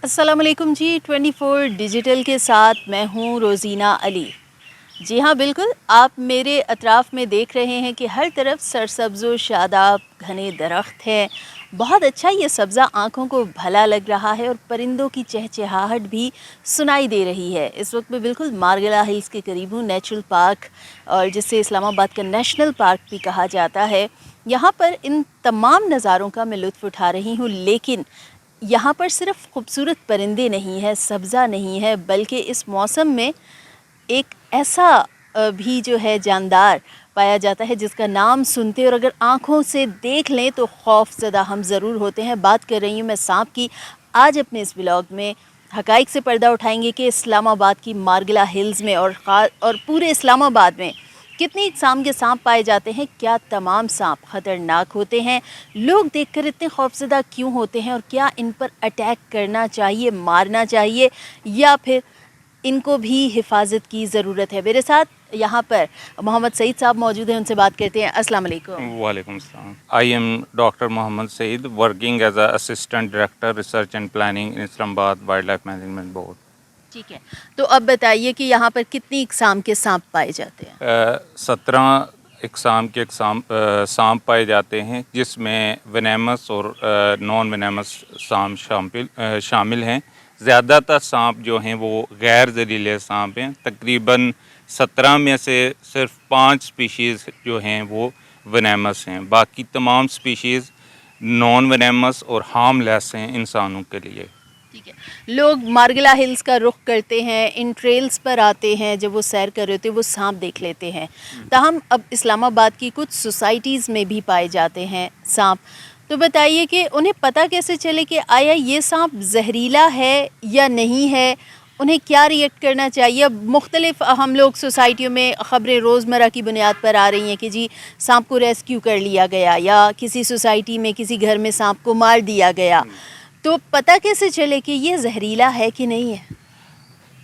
السلام علیکم جی 24 ڈیجیٹل کے ساتھ میں ہوں روزینہ علی۔ جی ہاں بالکل، آپ میرے اطراف میں دیکھ رہے ہیں کہ ہر طرف سرسبز و شاداب گھنے درخت ہیں۔ بہت اچھا یہ سبزہ آنکھوں کو بھلا لگ رہا ہے اور پرندوں کی چہچہاہٹ بھی سنائی دے رہی ہے۔ اس وقت میں بالکل مارگلا ہلز کے قریب ہوں، نیچرل پارک اور جسے اسلام آباد کا نیشنل پارک بھی کہا جاتا ہے۔ یہاں پر ان تمام نظاروں کا میں لطف اٹھا رہی ہوں، لیکن یہاں پر صرف خوبصورت پرندے نہیں ہیں، سبزہ نہیں ہے، بلکہ اس موسم میں ایک ایسا بھی جو ہے جاندار پایا جاتا ہے جس کا نام سنتے اور اگر آنکھوں سے دیکھ لیں تو خوف زدہ ہم ضرور ہوتے ہیں۔ بات کر رہی ہوں میں سانپ کی۔ آج اپنے اس ولاگ میں حقائق سے پردہ اٹھائیں گے کہ اسلام آباد کی مارگلا ہلز میں اور پورے اسلام آباد میں کتنی اقسام کے سانپ پائے جاتے ہیں، کیا تمام سانپ خطرناک ہوتے ہیں، لوگ دیکھ کر اتنے خوفزدہ کیوں ہوتے ہیں اور کیا ان پر اٹیک کرنا چاہیے، مارنا چاہیے یا پھر ان کو بھی حفاظت کی ضرورت ہے۔ میرے ساتھ یہاں پر محمد سعید صاحب موجود ہیں، ان سے بات کرتے ہیں۔ السلام علیکم۔ وعلیکم السلام. I am Dr. Mohammad Saeed, working as an Assistant Director Research and Planning in Islamabad Wildlife Management Board. ٹھیک ہے، تو اب بتائیے کہ یہاں پر کتنی اقسام کے سانپ پائے جاتے ہیں؟ 17 اقسام کے سانپ پائے جاتے ہیں، جس میں ونیمس اور نان ونیمس سانپ شامل ہیں۔ زیادہ تر سانپ جو ہیں وہ غیر زہریلے سانپ ہیں۔ تقریباً 17 میں سے صرف 5 سپیشیز جو ہیں وہ ونیمس ہیں، باقی تمام سپیشیز نان ونیمس اور ہارم لیس ہیں انسانوں کے لیے۔ ٹھیک ہے، لوگ مارگلا ہلز کا رخ کرتے ہیں، ان ٹریلز پر آتے ہیں، جب وہ سیر کر رہے ہوتے ہیں وہ سانپ دیکھ لیتے ہیں۔ تاہم اب اسلام آباد کی کچھ سوسائٹیز میں بھی پائے جاتے ہیں سانپ، تو بتائیے کہ انہیں پتہ کیسے چلے کہ آیا یہ سانپ زہریلا ہے یا نہیں ہے، انہیں کیا ریئیکٹ کرنا چاہیے؟ اب مختلف ہم لوگ سوسائٹیوں میں خبریں روزمرہ کی بنیاد پر آ رہی ہیں کہ جی سانپ کو ریسکیو کر لیا گیا یا کسی سوسائٹی میں کسی گھر میں سانپ کو مار دیا گیا، تو پتہ کیسے چلے کہ یہ زہریلا ہے کہ نہیں ہے؟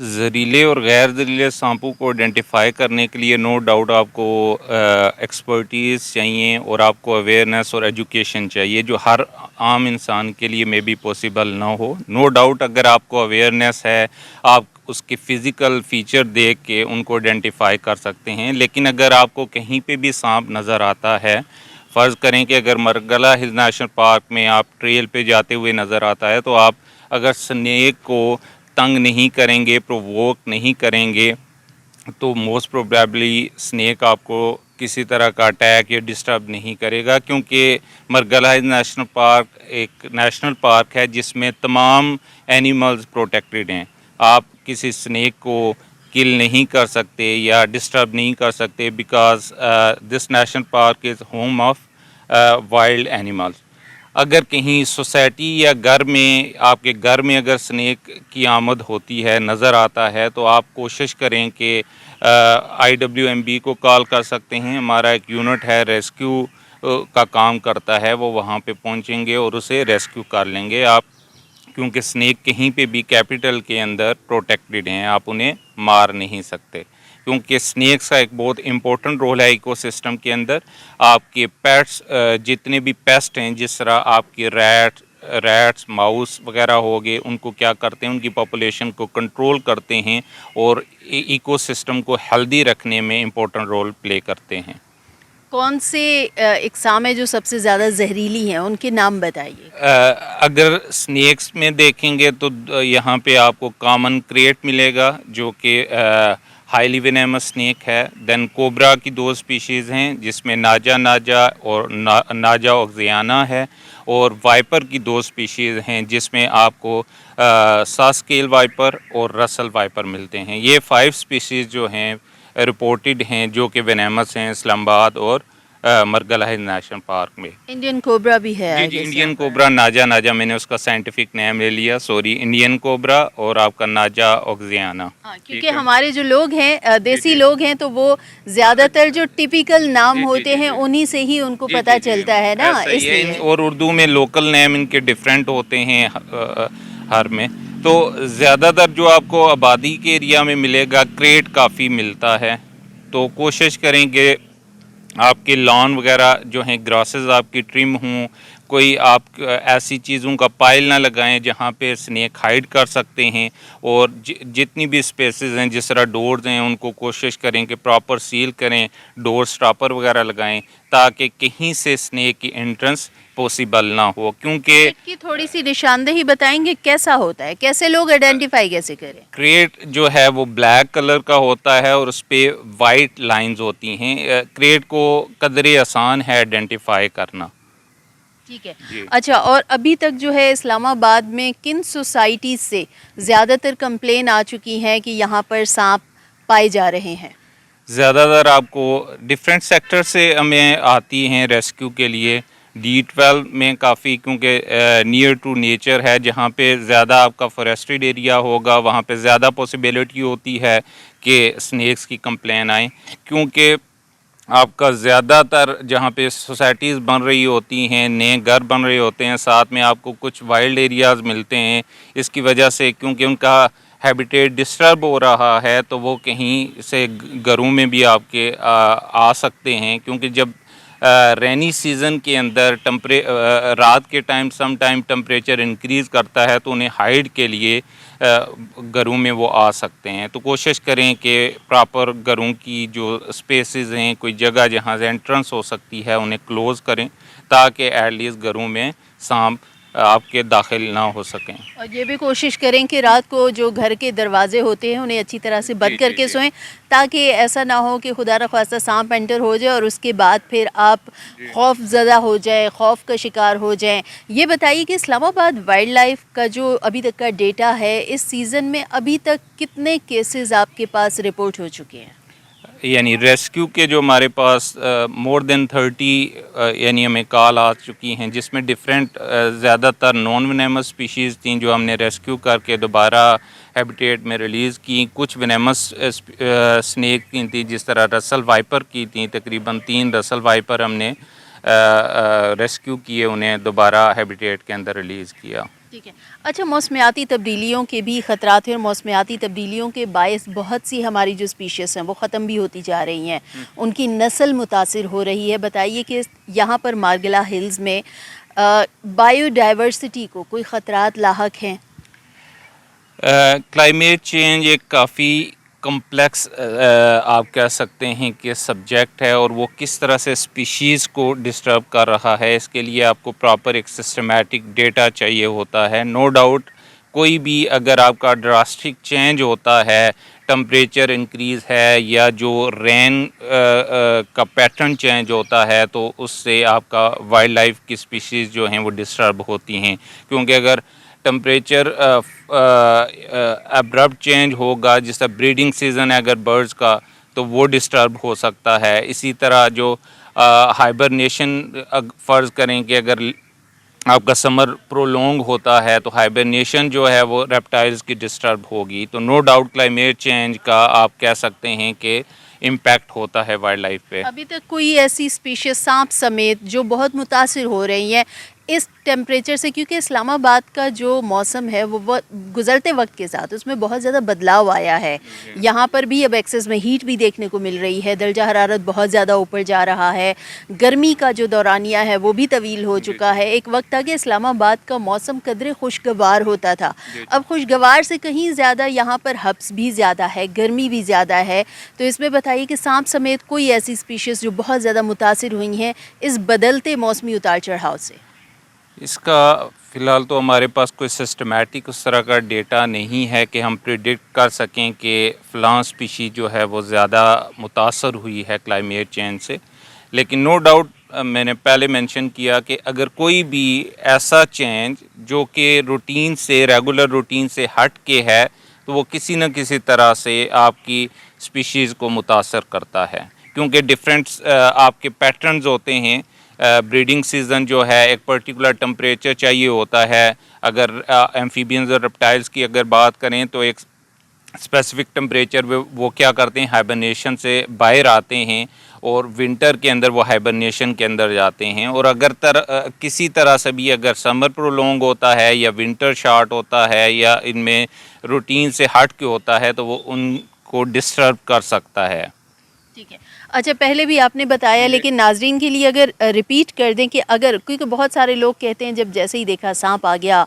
زہریلے اور غیر زہریلے سانپوں کو آئیڈینٹیفائی کرنے کے لیے نو ڈاؤٹ آپ کو ایکسپرٹیز چاہیے اور آپ کو اویئرنیس اور ایجوکیشن چاہیے، جو ہر عام انسان کے لیے میں بھی پاسبل نہ ہو۔ نو ڈاؤٹ اگر آپ کو اویئرنیس ہے، آپ اس کے فزیکل فیچر دیکھ کے ان کو آئیڈینٹیفائی کر سکتے ہیں، لیکن اگر آپ کو کہیں پہ بھی سانپ نظر آتا ہے، فرض کریں کہ اگر مارگلا ہلز نیشنل پارک میں آپ ٹریل پہ جاتے ہوئے نظر آتا ہے، تو آپ اگر سنیک کو تنگ نہیں کریں گے، پرووک نہیں کریں گے، تو موسٹ پروبیبلی سنیک آپ کو کسی طرح کا اٹیک یا ڈسٹرب نہیں کرے گا، کیونکہ مارگلا ہلز نیشنل پارک ایک نیشنل پارک ہے جس میں تمام اینیملز پروٹیکٹڈ ہیں۔ آپ کسی سنیک کو کل نہیں کر سکتے یا ڈسٹرب نہیں کر سکتے، because this national park is home of wild animals. اگر کہیں سوسائٹی یا گھر میں آپ کے گھر میں اگر سنیک کی آمد ہوتی ہے، نظر آتا ہے، تو آپ کوشش کریں کہ IWMB کو کال کر سکتے ہیں۔ ہمارا ایک یونٹ ہے ریسکیو کا کام کرتا ہے، وہ وہاں پہ پہنچیں گے اور اسے ریسکیو کر لیں گے آپ، کیونکہ سنیک کہیں پہ بھی کیپٹل کے اندر پروٹیکٹڈ ہیں، آپ انہیں مار نہیں سکتے، کیونکہ سنیکس کا ایک بہت امپورٹنٹ رول ہے ایکو سسٹم کے اندر۔ آپ کے پیٹس جتنے بھی پیسٹ ہیں، جس طرح آپ کے ریٹس ماؤس وغیرہ ہو گئے، ان کو کیا کرتے ہیں، ان کی پاپولیشن کو کنٹرول کرتے ہیں اور ایکو سسٹم کو ہیلدی رکھنے میں امپورٹنٹ رول پلے کرتے ہیں۔ کون سے اقسام ہیں جو سب سے زیادہ زہریلی ہیں، ان کے نام بتائیے۔ اگر سنیکس میں دیکھیں گے تو یہاں پہ آپ کو کامن کریٹ ملے گا، جو کہ ہائیلی وینیمس سنیک ہے۔ دین کوبرا کی 2 سپیشیز ہیں، جس میں ناجا اور ناجا اوگزیانا ہے، اور وائپر کی 2 سپیشیز ہیں، جس میں آپ کو ساسکیل وائپر اور رسل وائپر ملتے ہیں۔ یہ 5 سپیشیز جو ہیں رپورٹڈ ہیں، جو کہ وینیمس ہیں اسلام آباد اور مارگلا ہلز نیشنل پارک میں۔ انڈین کوبرا بھی ہے؟ جی انڈین کوبرا، ناجا میں نے اس کا سائنٹیفک نیم لے لیا، سوری، انڈین کوبرا اور آپ کا ناجا اوگزیانا۔ کیونکہ ہمارے جو لوگ ہیں، دیسی لوگ ہیں، تو وہ زیادہ تر جو ٹیپیکل نام ہوتے ہیں انہی سے ہی ان کو پتہ چلتا ہے نا، اس لیے۔ اور اردو میں لوکل نیم ان کے ڈیفرنٹ ہوتے ہیں ہر میں، تو زیادہ تر جو آپ کو آبادی کے ایریا میں ملے گا، کریٹ کافی ملتا ہے، تو کوشش کریں کہ آپ کے لان وغیرہ جو ہیں گراسز آپ کی ٹرم ہوں، کوئی آپ ایسی چیزوں کا پائل نہ لگائیں جہاں پہ سنیک ہائڈ کر سکتے ہیں، اور جتنی بھی اسپیسیز ہیں جس طرح ڈورز ہیں ان کو کوشش کریں کہ پراپر سیل کریں، ڈور سٹاپر وغیرہ لگائیں تاکہ کہیں سے سنیک کی انٹرنس پاسبل نہ ہو. کیونکہ اس کی تھوڑی سی نشاندہی بتائیں گے کیسا ہوتا ہے، کیسے لوگ آئیڈینٹیفائی کیسے کریں؟ کریٹ جو ہے وہ بلیک کلر کا ہوتا ہے اور اس پہ وائٹ لائنز ہوتی ہیں. کریٹ کو قدرے آسان ہے آئیڈینٹیفائی کرنا. ٹھیک ہے. جی. اچھا، اور ابھی تک جو ہے اسلام آباد میں کن سوسائٹیز سے زیادہ تر کمپلین آ چکی ہیں کہ یہاں پر سانپ پائے جا رہے ہیں؟ زیادہ تر آپ کو ڈفرینٹ سیکٹر سے ہمیں آتی ہیں ریسکیو کے لیے. D12 میں کافی، کیونکہ نیئر ٹو نیچر ہے، جہاں پہ زیادہ آپ کا فارسٹڈ ایریا ہوگا وہاں پہ زیادہ پاسبلٹی ہوتی ہے کہ سنیکس کی کمپلین آئیں. کیونکہ آپ کا زیادہ تر جہاں پہ سوسائٹیز بن رہی ہوتی ہیں، نئے گھر بن رہے ہوتے ہیں، ساتھ میں آپ کو کچھ وائلڈ ایریاز ملتے ہیں. اس کی وجہ سے کیونکہ ان کا ہیبیٹیٹ ڈسٹرب ہو رہا ہے تو وہ کہیں سے گھروں میں بھی آپ کے آ سکتے ہیں. کیونکہ جب رینی سیزن کے اندر رات کے time some time temperature increase کرتا ہے تو انہیں ہائیڈ کے لیے گھروں میں وہ آ سکتے ہیں. تو کوشش کریں کہ پراپر گھروں کی جو اسپیسز ہیں، کوئی جگہ جہاں سے انٹرنس ہو سکتی ہے انہیں کلوز کریں تاکہ ایٹ لیسٹ گھروں میں سانپ آپ کے داخل نہ ہو سکیں. اور یہ بھی کوشش کریں کہ رات کو جو گھر کے دروازے ہوتے ہیں انہیں اچھی طرح سے بند کر کے سوئیں تاکہ ایسا نہ ہو کہ خدا نخواستہ سانپ انٹر ہو جائے اور اس کے بعد پھر آپ خوف زدہ ہو جائیں، خوف کا شکار ہو جائیں. یہ بتائیے کہ اسلام آباد وائلڈ لائف کا جو ابھی تک کا ڈیٹا ہے، اس سیزن میں ابھی تک کتنے کیسز آپ کے پاس رپورٹ ہو چکے ہیں؟ یعنی ریسکیو کے جو ہمارے پاس مور دین 30 یعنی ہمیں کال آ چکی ہیں، جس میں ڈفرینٹ زیادہ تر نان ونیمس اسپیشیز تھیں جو ہم نے ریسکیو کر کے دوبارہ ہیبیٹیٹ میں ریلیز کی. کچھ ونیمس سنیک کی تھیں جس طرح رسل وائپر کی تھیں، تقریباً 3 رسل وائپر ہم نے ریسکیو کیے، انہیں دوبارہ ہیبیٹیٹ کے اندر ریلیز کیا. ٹھیک ہے. اچھا، موسمیاتی تبدیلیوں کے بھی خطرات ہیں اور موسمیاتی تبدیلیوں کے باعث بہت سی ہماری جو اسپیشیز ہیں وہ ختم بھی ہوتی جا رہی ہیں، ان کی نسل متاثر ہو رہی ہے. بتائیے کہ یہاں پر مارگلا ہلز میں بائیو ڈائیورسٹی کو کوئی خطرات لاحق ہیں؟ کلائمیٹ چینج ایک کافی کمپلیکس آپ کہہ سکتے ہیں کہ سبجیکٹ ہے، اور وہ کس طرح سے اسپیشیز کو ڈسٹرب کر رہا ہے اس کے لیے آپ کو پراپر ایک سسٹمیٹک ڈیٹا چاہیے ہوتا ہے. نو ڈاؤٹ کوئی بھی اگر آپ کا ڈراسٹک چینج ہوتا ہے، ٹمپریچر انکریز ہے یا جو رین کا پیٹرن چینج ہوتا ہے تو اس سے آپ کا وائلڈ لائف کی اسپیشیز جو ہیں وہ ڈسٹرب ہوتی ہیں. کیونکہ اگر ٹمپریچر ابرپٹ چینج ہوگا، جس طرح بریڈنگ سیزن ہے اگر برڈز کا تو وہ ڈسٹرب ہو سکتا ہے. اسی طرح جو ہائبرنیشن فرض کریں کہ اگر آپ کا سمر پرولونگ ہوتا ہے تو ہائبرنیشن جو ہے وہ ریپٹائلز کی ڈسٹرب ہوگی. تو نو ڈاؤٹ کلائمیٹ چینج کا آپ کہہ سکتے ہیں کہ امپیکٹ ہوتا ہے وائلڈ لائف پہ. ابھی تک کوئی ایسی اسپیشیز سانپ سمیت جو بہت متاثر ہو رہی ہیں اس ٹیمپریچر سے؟ کیونکہ اسلام آباد کا جو موسم ہے وہ گزرتے وقت کے ساتھ اس میں بہت زیادہ بدلاؤ آیا ہے. یہاں پر بھی اب ایکسس میں ہیٹ بھی دیکھنے کو مل رہی ہے، درجہ حرارت بہت زیادہ اوپر جا رہا ہے، گرمی کا جو دورانیہ ہے وہ بھی طویل ہو چکا ہے. ایک وقت تھا کہ اسلام آباد کا موسم قدرے خوشگوار ہوتا تھا، اب خوشگوار سے کہیں زیادہ یہاں پر حبس بھی زیادہ ہے، گرمی بھی زیادہ ہے. تو اس میں بتائیے کہ سانپ سمیت کوئی ایسی اسپیشیز جو بہت زیادہ متاثر ہوئی ہیں اس بدلتے موسمی اتار چڑھاؤ سے؟ اس کا فی الحال تو ہمارے پاس کوئی سسٹمیٹک اس طرح کا ڈیٹا نہیں ہے کہ ہم پریڈکٹ کر سکیں کہ فلاں اسپیشی جو ہے وہ زیادہ متاثر ہوئی ہے کلائمیٹ چینج سے. لیکن نو ڈاؤٹ میں نے پہلے مینشن کیا کہ اگر کوئی بھی ایسا چینج جو کہ روٹین سے ریگولر روٹین سے ہٹ کے ہے تو وہ کسی نہ کسی طرح سے آپ کی اسپیشیز کو متاثر کرتا ہے. کیونکہ ڈفرینٹ آپ کے پیٹرنز ہوتے ہیں. بریڈنگ سیزن جو ہے ایک پرٹیکولر ٹمپریچر چاہیے ہوتا ہے. اگر ایمفیبینز اور ریپٹائلز کی اگر بات کریں تو ایک اسپیسیفک ٹمپریچر وہ کیا کرتے ہیں، ہائبرنیشن سے باہر آتے ہیں اور ونٹر کے اندر وہ ہائبرنیشن کے اندر جاتے ہیں. اور اگر کسی طرح سے بھی اگر سمر پرولونگ ہوتا ہے یا ونٹر شارٹ ہوتا ہے یا ان میں روٹین سے ہٹ کے ہوتا ہے تو وہ ان کو ڈسٹرب کر سکتا ہے. ٹھیک ہے. اچھا پہلے بھی آپ نے بتایا لیکن ناظرین کے لیے اگر ریپیٹ کر دیں کہ اگر کیونکہ بہت سارے لوگ کہتے ہیں جب جیسے ہی دیکھا سانپ آ گیا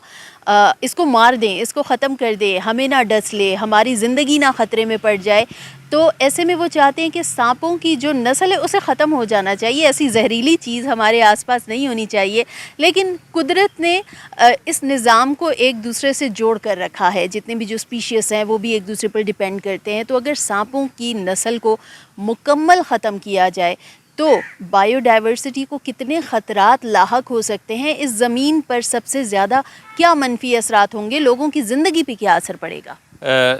اس کو مار دیں، اس کو ختم کر دیں، ہمیں نہ ڈس لے، ہماری زندگی نہ خطرے میں پڑ جائے، تو ایسے میں وہ چاہتے ہیں کہ سانپوں کی جو نسل ہے اسے ختم ہو جانا چاہیے، ایسی زہریلی چیز ہمارے آس پاس نہیں ہونی چاہیے. لیکن قدرت نے اس نظام کو ایک دوسرے سے جوڑ کر رکھا ہے، جتنے بھی جو اسپیشیز ہیں وہ بھی ایک دوسرے پر ڈیپینڈ کرتے ہیں. تو اگر سانپوں کی نسل کو مکمل ختم کیا جائے تو بائیو ڈائیورسٹی کو کتنے خطرات لاحق ہو سکتے ہیں، اس زمین پر سب سے زیادہ کیا منفی اثرات ہوں گے، لوگوں کی زندگی پہ کیا اثر پڑے گا؟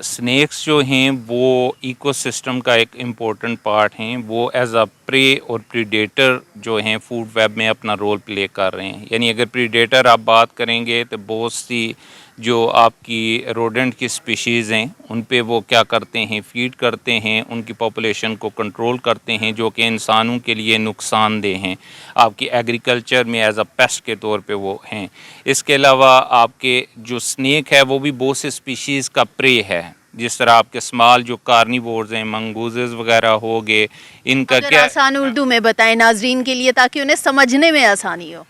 سنیکس جو ہیں وہ ایکو سسٹم کا ایک امپورٹنٹ پارٹ ہیں. وہ ایز اے پرے اور پریڈیٹر جو ہیں فوڈ ویب میں اپنا رول پلے کر رہے ہیں. یعنی اگر پریڈیٹر آپ بات کریں گے تو بہت سی جو آپ کی روڈنٹ کی اسپیشیز ہیں ان پہ وہ کیا کرتے ہیں، فیڈ کرتے ہیں، ان کی پاپولیشن کو کنٹرول کرتے ہیں جو کہ انسانوں کے لیے نقصان دہ ہیں. آپ کی ایگریکلچر میں ایز اے پیسٹ کے طور پہ وہ ہیں. اس کے علاوہ آپ کے جو سنیک ہے وہ بھی بہت سے اسپیشیز کا پرے ہے. جس طرح آپ کے اسمال جو کارنیورز ہیں، منگوزز وغیرہ ہو گئے، ان کا اگر کیا آسان اردو میں بتائیں ناظرین کے لیے تاکہ انہیں سمجھنے میں آسانی ہو.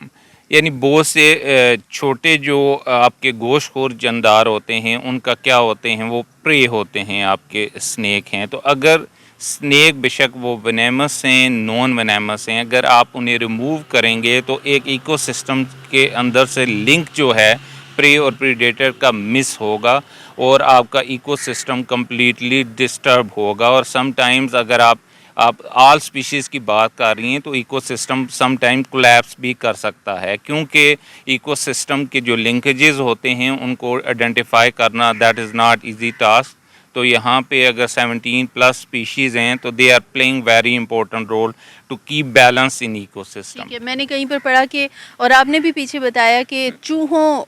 یعنی بہت سے چھوٹے جو آپ کے گوشت خور جاندار ہوتے ہیں ان کا کیا ہوتے ہیں، وہ پرے ہوتے ہیں، آپ کے سنیک ہیں. تو اگر سنیک بے شک وہ ونیمس ہیں، نان ونیمس ہیں، اگر آپ انہیں ریموو کریں گے تو ایک ایکو سسٹم کے اندر سے لنک جو ہے پرے اور پریڈیٹر کا مس ہوگا اور آپ کا ایکو سسٹم کمپلیٹلی ڈسٹرب ہوگا. اور سم ٹائمز اگر آپ آل اسپیشیز کی بات کر رہی ہیں تو ecosystem some time collapse بھی کر سکتا ہے، کیونکہ ایکو سسٹم کے جو لنکیجز ہوتے ہیں ان کو آئیڈینٹیفائی کرنا that is not easy task. تو یہاں پہ اگر 17+ اسپیشیز ہیں تو they are playing very important role to keep balance in ecosystem. ٹھیک ہے، میں نے کہیں پر پڑھا کہ اور آپ نے بھی پیچھے بتایا کہ چوہوں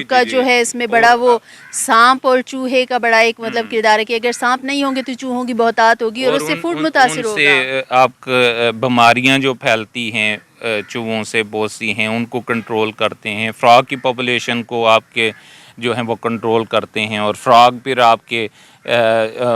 کا جو ہے اس میں بڑا وہ سانپ اور چوہے کا بڑا ایک مطلب کردار ہے کہ اگر سانپ نہیں ہوں گے تو چوہوں کی بہتات ہوگی اور اس سے فوڈ متاثر ان ہوگا. سے آپ بیماریاں جو پھیلتی ہیں چوہوں سے بہت سی ہیں ان کو کنٹرول کرتے ہیں. فراگ کی پاپولیشن کو آپ کے جو ہیں وہ کنٹرول کرتے ہیں اور فراگ پھر آپ کے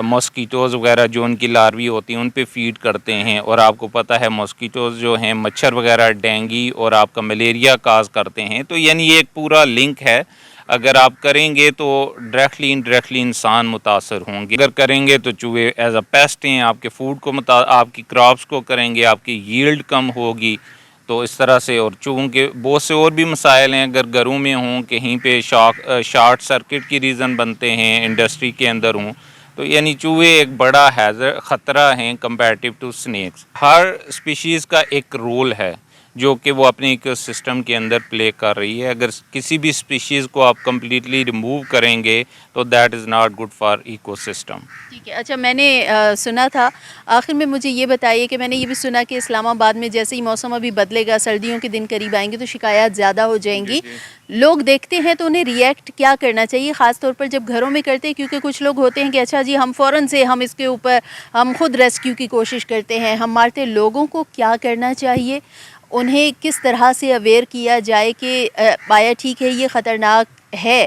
ماسکیٹوز وغیرہ جو ان کی لاروی ہوتی ہیں ان پہ فیڈ کرتے ہیں. اور آپ کو پتہ ہے ماسکیٹوز جو ہیں مچھر وغیرہ ڈینگی اور آپ کا ملیریا کاز کرتے ہیں. تو یعنی یہ ایک پورا لنک ہے. اگر آپ کریں گے تو ڈائریکٹلی انڈائریکٹلی انسان متاثر ہوں گے. اگر کریں گے تو چوہے ایز اے پیسٹ ہیں، آپ کے فوڈ کو آپ کی کراپس کو کریں گے، آپ کی ییلڈ کم ہوگی. تو اس طرح سے اور چوہوں کے بہت سے اور بھی مسائل ہیں. اگر گھروں میں ہوں کہیں پہ شارٹ سرکٹ کی ریزن بنتے ہیں، انڈسٹری کے اندر ہوں، تو یعنی چوہے ایک بڑا خطرہ ہیں کمپیریٹیو ٹو سنیکس. ہر اسپیشیز کا ایک رول ہے جو کہ وہ اپنے ایکو سسٹم کے اندر پلے کر رہی ہے. اگر کسی بھی اسپیشیز کو آپ کمپلیٹلی ریموو کریں گے تو that is not good for ecosystem. ٹھیک ہے. اچھا میں نے سنا تھا، آخر میں مجھے یہ بتائیے کہ میں نے یہ بھی سنا کہ اسلام آباد میں جیسے ہی موسم ابھی بدلے گا، سردیوں کے دن قریب آئیں گے تو شکایات زیادہ ہو جائیں گی. لوگ دیکھتے ہیں تو انہیں ریئیکٹ کیا کرنا چاہیے، خاص طور پر جب گھروں میں کرتے ہیں؟ کیونکہ کچھ لوگ ہوتے ہیں کہ اچھا جی ہم فوراً سے ہم اس کے اوپر ہم خود ریسکیو کی کوشش کرتے ہیں، ہم مارتے. لوگوں کو کیا کرنا چاہیے، انہیں کس طرح سے اویئر کیا جائے کہ آیا ٹھیک ہے یہ خطرناک ہے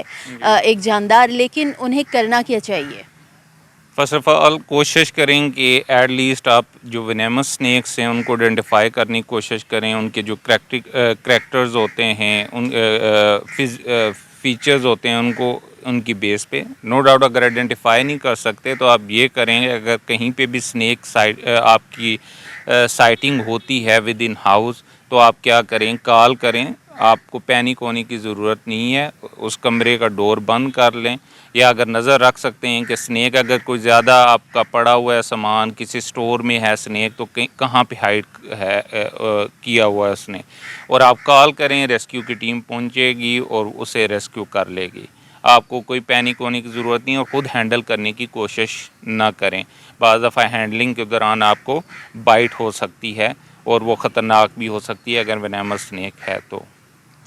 ایک جاندار، لیکن انہیں کرنا کیا چاہیے؟ فرسٹ آف آل کوشش کریں کہ ایٹ لیسٹ آپ جو ونیمس سنیکس ہیں ان کو آئیڈینٹیفائی کرنے کی کوشش کریں. ان کے جو کریکٹرز ہوتے ہیں، ان فیچرز ہوتے ہیں، ان کی بیس پہ نو ڈاؤٹ اگر آئیڈینٹیفائی نہیں کر سکتے تو آپ یہ کریں گے اگر کہیں پہ بھی سنیک آپ کی سائٹنگ ہوتی ہے ود ان ہاؤس تو آپ کیا کریں، کال کریں. آپ کو پینک ہونے کی ضرورت نہیں ہے. اس کمرے کا ڈور بند کر لیں، یا اگر نظر رکھ سکتے ہیں کہ سنیک اگر کوئی زیادہ آپ کا پڑا ہوا ہے سامان کسی سٹور میں ہے سنیک تو کہاں پہ ہائڈ ہے کیا ہوا ہے اس نے، اور آپ کال کریں، ریسکیو کی ٹیم پہنچے گی اور اسے ریسکیو کر لے گی. آپ کو کوئی پینک ہونے کی ضرورت نہیں اور خود ہینڈل کرنے کی کوشش نہ کریں. بعض دفعہ ہینڈلنگ کے دوران آپ کو بائٹ ہو سکتی ہے اور وہ خطرناک بھی ہو سکتی ہے اگر ونیمس سنیک ہے تو.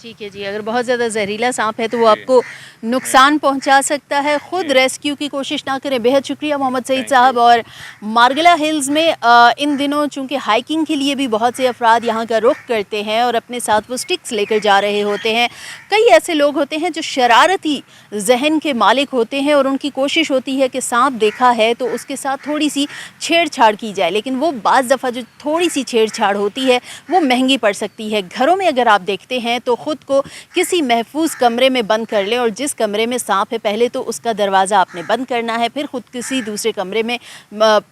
ٹھیک ہے جی، اگر بہت زیادہ زہریلا سانپ ہے تو وہ آپ کو نقصان پہنچا سکتا ہے. خود ریسکیو کی کوشش نہ کریں. بہت شکریہ محمد سعید صاحب. اور مارگلا ہلز میں ان دنوں چونکہ ہائکنگ کے لیے بھی بہت سے افراد یہاں کا رخ کرتے ہیں اور اپنے ساتھ وہ سٹکس لے کر جا رہے ہوتے ہیں. کئی ایسے لوگ ہوتے ہیں جو شرارتی ذہن کے مالک ہوتے ہیں اور ان کی کوشش ہوتی ہے کہ سانپ دیکھا ہے تو اس کے ساتھ تھوڑی سی چھیڑ چھاڑ کی جائے، لیکن وہ بعض دفعہ جو تھوڑی سی چھیڑ چھاڑ ہوتی ہے وہ مہنگی پڑ سکتی ہے. گھروں میں اگر آپ دیکھتے ہیں تو خود کو کسی محفوظ کمرے میں بند کر لیں، اور جس کمرے میں سانپ ہے پہلے تو اس کا دروازہ آپ نے بند کرنا ہے، پھر خود کسی دوسرے کمرے میں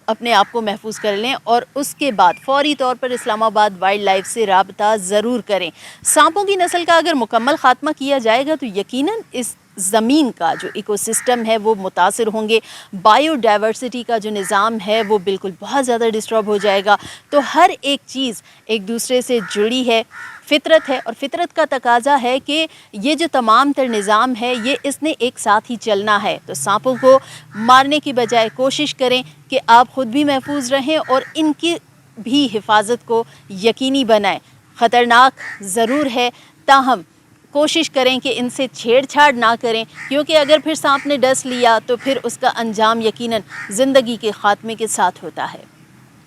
اپنے آپ کو محفوظ کر لیں، اور اس کے بعد فوری طور پر اسلام آباد وائلڈ لائف سے رابطہ ضرور کریں. سانپوں کی نسل کا اگر مکمل خاتمہ کیا جائے گا تو یقیناً اس زمین کا جو ایکو سسٹم ہے وہ متاثر ہوں گے. بائیو ڈائیورسٹی کا جو نظام ہے وہ بالکل بہت زیادہ ڈسٹرب ہو جائے گا. تو ہر ایک چیز ایک دوسرے سے جڑی ہے، فطرت ہے، اور فطرت کا تقاضا ہے کہ یہ جو تمام تر نظام ہے یہ اس نے ایک ساتھ ہی چلنا ہے. تو سانپوں کو مارنے کی بجائے کوشش کریں کہ آپ خود بھی محفوظ رہیں اور ان کی بھی حفاظت کو یقینی بنائیں. خطرناک ضرور ہے، تاہم کوشش کریں کہ ان سے چھیڑ چھاڑ نہ کریں، کیونکہ اگر پھر سانپ نے ڈس لیا تو پھر اس کا انجام یقیناً زندگی کے خاتمے کے ساتھ ہوتا ہے.